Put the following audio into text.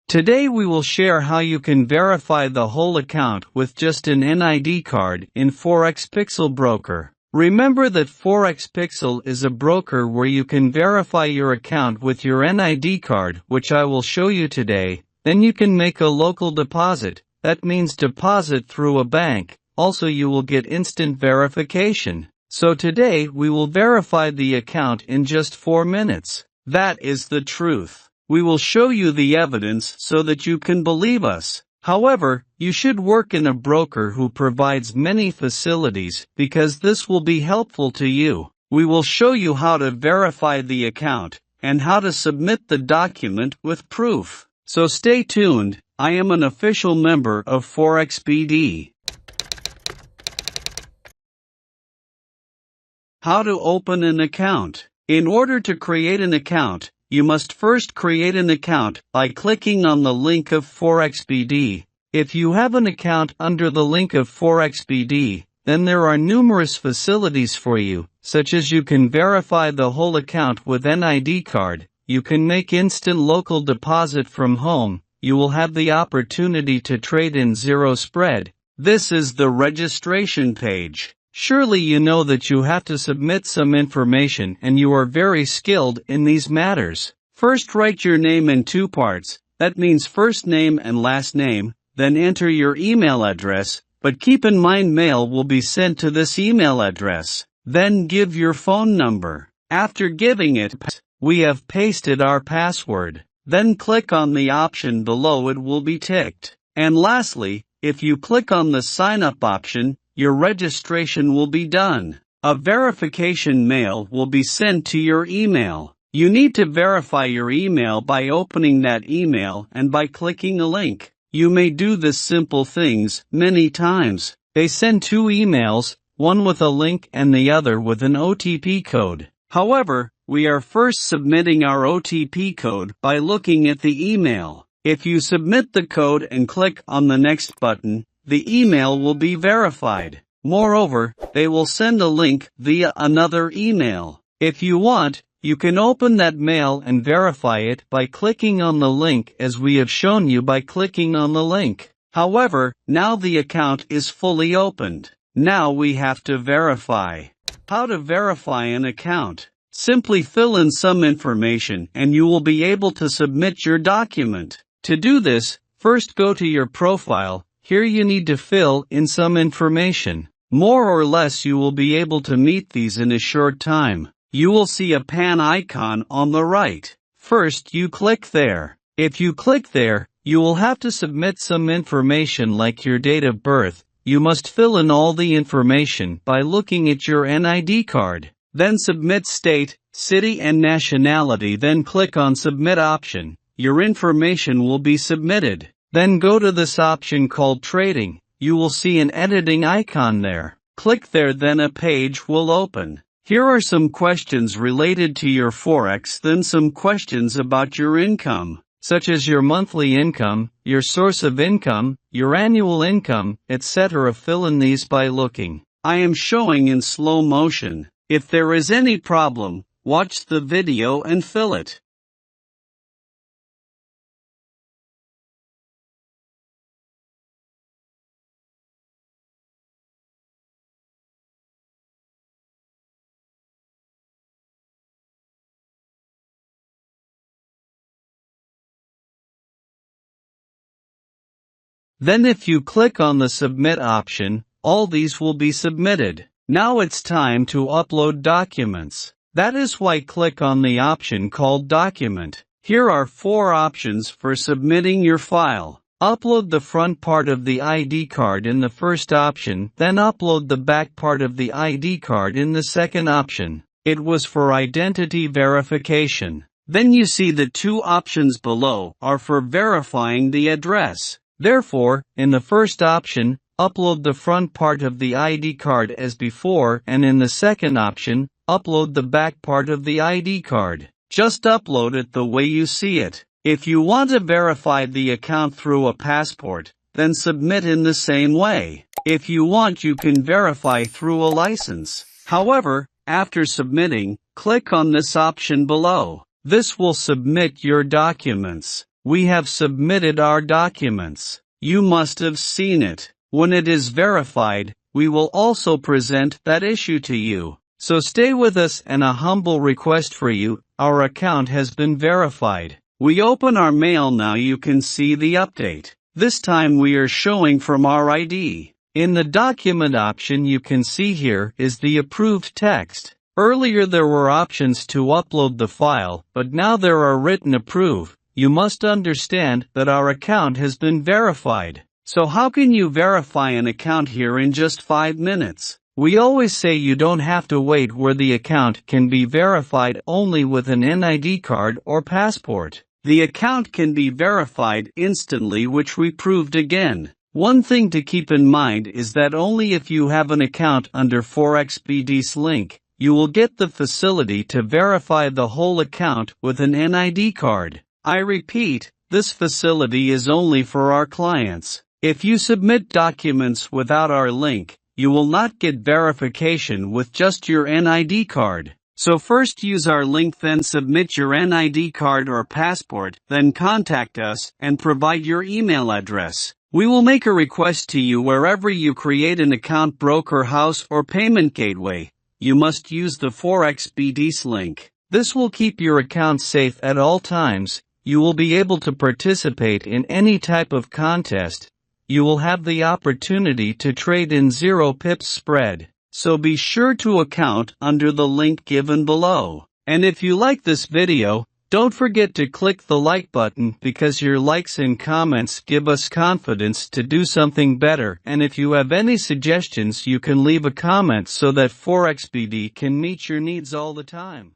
Today we will share how you can verify the whole account with just an NID card in Forexpixel broker. Remember that Forexpixel is a broker where you can verify your account with your NID card, which I will show you today. Then you can make a local deposit. That means deposit through a bank. Also you will get instant verification. So today we will verify the account in just 4 minutes. That is the truth. We will show you the evidence so that you can believe us. However, you should work in a broker who provides many facilities because this will be helpful to you. We will show you how to verify the account and how to submit the document with proof. So stay tuned. I am an official member of ForexBD. How to open an account. In order to create an account, you must first create an account by clicking on the link of ForexBD. If you have an account under the link of ForexBD, then there are numerous facilities for you, such as you can verify the whole account with NID card, you can make instant local deposit from home, you will have the opportunity to trade in zero spread. This is the registration page. Surely you know that you have to submit some information and you are very skilled in these matters. First write your name in 2 parts, that means first name and last name, then enter your email address, but keep in mind mail will be sent to this email address. Then give your phone number. After giving it, we have pasted our password. Then click on the option below, it will be ticked. And lastly, if you click on the sign up option, your registration will be done. A verification mail will be sent to your email. You need to verify your email by opening that email and by clicking a link. You may do this simple things many times. They send 2 emails, one with a link and the other with an OTP code. However, we are first submitting our OTP code by looking at the email. If you submit the code and click on the next button, the email will be verified. Moreover, they will send a link via another email. If you want, you can open that mail and verify it by clicking on the link as we have shown you by clicking on the link. However, now the account is fully opened. Now we have to verify. How to verify an account? Simply fill in some information and you will be able to submit your document. To do this, first go to your profile. Here you need to fill in some information. More or less you will be able to meet these in a short time. You will see a pan icon on the right. First you click there. If you click there, you will have to submit some information like your date of birth. You must fill in all the information by looking at your NID card. Then submit state, city and nationality, then click on submit option. Your information will be submitted. Then go to this option called trading. You will see an editing icon there. Click there, then a page will open. Here are some questions related to your Forex, then some questions about your income, such as your monthly income, your source of income, your annual income, etc. Fill in these by looking. I am showing in slow motion. If there is any problem, watch the video and fill it. Then if you click on the submit option, all these will be submitted. Now it's time to upload documents. That is why click on the option called document. Here are 4 options for submitting your file. Upload the front part of the ID card in the first option, then upload the back part of the ID card in the second option. It was for identity verification. Then you see the 2 options below are for verifying the address. Therefore, in the first option, upload the front part of the ID card as before, and in the second option, upload the back part of the ID card. Just upload it the way you see it. If you want to verify the account through a passport, then submit in the same way. If you want, you can verify through a license. However, after submitting, click on this option below. This will submit your documents. We have submitted our documents. You must have seen it. When it is verified, we will also present that issue to you. So stay with us, and a humble request for you, our account has been verified. We open our mail now. You can see the update. This time we are showing from our ID. In the document option you can see here is the approved text. Earlier there were options to upload the file, but now there are written approve. You must understand that our account has been verified. So how can you verify an account here in just 5 minutes? We always say you don't have to wait, where the account can be verified only with an NID card or passport. The account can be verified instantly, which we proved again. One thing to keep in mind is that only if you have an account under Forexpixel's link, you will get the facility to verify the whole account with an NID card. I repeat, this facility is only for our clients. If you submit documents without our link, you will not get verification with just your NID card. So first use our link, then submit your NID card or passport, then contact us and provide your email address. We will make a request to you wherever you create an account, broker house or payment gateway. You must use the Forexpixel link. This will keep your account safe at all times. You will be able to participate in any type of contest. You will have the opportunity to trade in 0 pips spread. So be sure to account under the link given below. And if you like this video, don't forget to click the like button, because your likes and comments give us confidence to do something better. And if you have any suggestions, you can leave a comment so that Forexpixel can meet your needs all the time.